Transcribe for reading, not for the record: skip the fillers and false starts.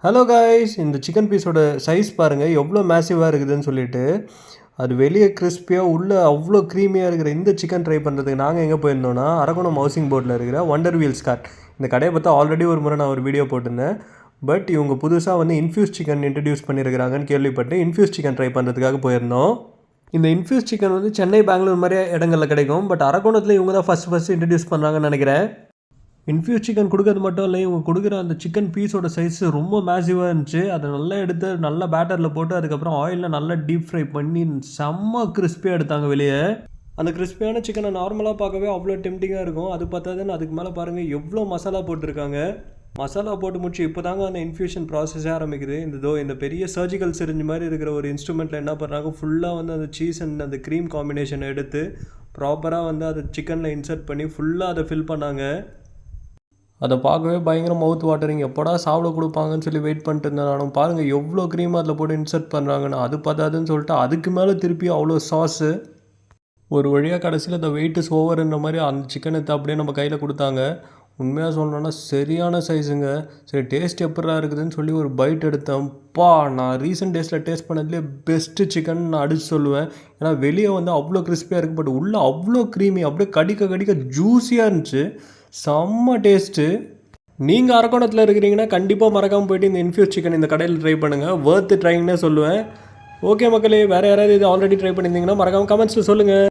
Hello guys, இந்த chicken பீஸோட size பாருங்கள் எவ்வளோ மேசிவாக இருக்குதுன்னு சொல்லிட்டு. அது வெளியே கிறிஸ்பியாக உள்ளே அவ்வளோ க்ரீமியாக இருக்கிற இந்த சிக்கன் ட்ரை பண்ணுறதுக்கு நாங்கள் எங்கே போயிருந்தோன்னா அரக்கோணம் ஹவுசிங் போர்டில் இருக்கிற ஒண்டர் வீல்ஸ் கார்ட். இந்த கடையை பார்த்தா ஆல்ரெடி ஒரு முறை நான் ஒரு வீடியோ போட்டிருந்தேன். பட் இவங்க புதுசாக வந்து இன்ஃப்யூஸ் சிக்கன் இன்ட்ரடியூஸ் பண்ணியிருக்கிறாங்கன்னு கேள்விப்பட்டு இன்ஃப்யூஸ் சிக்கன் ட்ரை பண்ணுறதுக்காக போயிருந்தோம். இந்த இன்ஃப்யூஸ் சிக்கன் வந்து சென்னை, பெங்களூர் மாதிரி இடங்களில் கிடைக்கும். பட் அரக்கோணத்தில் இவங்க தான் ஃபஸ்ட்டு இன்ட்ரடியூஸ் பண்ணுறாங்கன்னு நினைக்கிறேன். இன்ஃப்யூஸ் சிக்கன் கொடுக்கறது மட்டும் இல்லை, இவங்க கொடுக்குற அந்த சிக்கன் பீஸோட சைஸு ரொம்ப மேசிவாக இருந்துச்சு. அதை நல்லா எடுத்து நல்ல பேட்டரில் போட்டு அதுக்கப்புறம் ஆயிலில் நல்லா டீப் ஃப்ரை பண்ணி செம்ம கிறிஸ்பியாக எடுத்தாங்க வெளியே. அந்த கிறிஸ்பியான சிக்கனை நார்மலாக பார்க்கவே அவ்வளோ டெம்டிங்காக இருக்கும். அது பார்த்தாதுன்னு அதுக்கு மேலே பாருங்கள் எவ்வளோ மசாலா போட்டிருக்காங்க. மசாலா போட்டு முடிச்சு இப்போ தாங்க அந்த இன்ஃப்யூஷன் ப்ராசஸே ஆரம்பிக்குது. இந்த பெரிய சர்ஜிக்கல் சிரிஞ்சு மாதிரி இருக்கிற ஒரு இன்ஸ்ட்ருமெண்ட்டில் என்ன பண்ணுறாங்க, ஃபுல்லாக வந்து அந்த சீஸ் அண்ட் அந்த க்ரீம் காம்பினேஷனை எடுத்து ப்ராப்பராக வந்து அதை சிக்கனில் இன்சர்ட் பண்ணி ஃபுல்லாக அதை ஃபில் பண்ணாங்க. அதை பார்க்கவே பயங்கர மவுத் வாட்டரிங், எப்போடா சாப்பிட கொடுப்பாங்கன்னு சொல்லி வெயிட் பண்ணிட்டு இருந்தேன். நானும் பாருங்கள் எவ்வளோ க்ரீம் அதில் போட்டு இன்சர்ட் பண்ணுறாங்கன்னு. அது பார்த்தாதுன்னு சொல்லிட்டு அதுக்கு மேலே திருப்பி அவ்வளோ சாஸு. ஒரு வழியாக கடைசியில் இந்த வெயிட் இஸ் ஓவர்ன்ற மாதிரி அந்த சிக்கன் எடுத்து அப்படியே நம்ம கையில் கொடுத்தாங்க. உண்மையாக சொல்லணும்னா சரியான சைஸுங்க. சரி டேஸ்ட் எப்படா இருக்குதுன்னு சொல்லி ஒரு பைட் எடுத்தேன்ப்பா. நான் ரீசெண்ட் டேஸில் டேஸ்ட் பண்ணதுலேயே பெஸ்ட்டு சிக்கன் நான் அடித்து சொல்லுவேன். ஏன்னா வெளியே வந்து அவ்வளோ கிறிஸ்பியாக இருக்குது, பட் உள்ளே அவ்வளோ க்ரீமி, அப்படியே கடிக்க கடிக்க ஜூஸியாக இருந்துச்சு. செம்ம டேஸ்ட்டு. நீங்கள் அரக்கோணத்தில் இருக்கிறீங்கன்னா கண்டிப்பாக மறக்காமல் போய்ட்டு இந்த இன்ஃப்யூஸ் சிக்கன் இந்த கடையில் ட்ரை பண்ணுங்கள். வர்த்து ட்ரைங்னே சொல்லுவேன். ஓகே மக்களே, வேறு யாராவது இது ஆல்ரெடி ட்ரை பண்ணியிருந்தீங்கன்னா மறக்காமல் கமெண்ட்ஸில் சொல்லுங்கள்.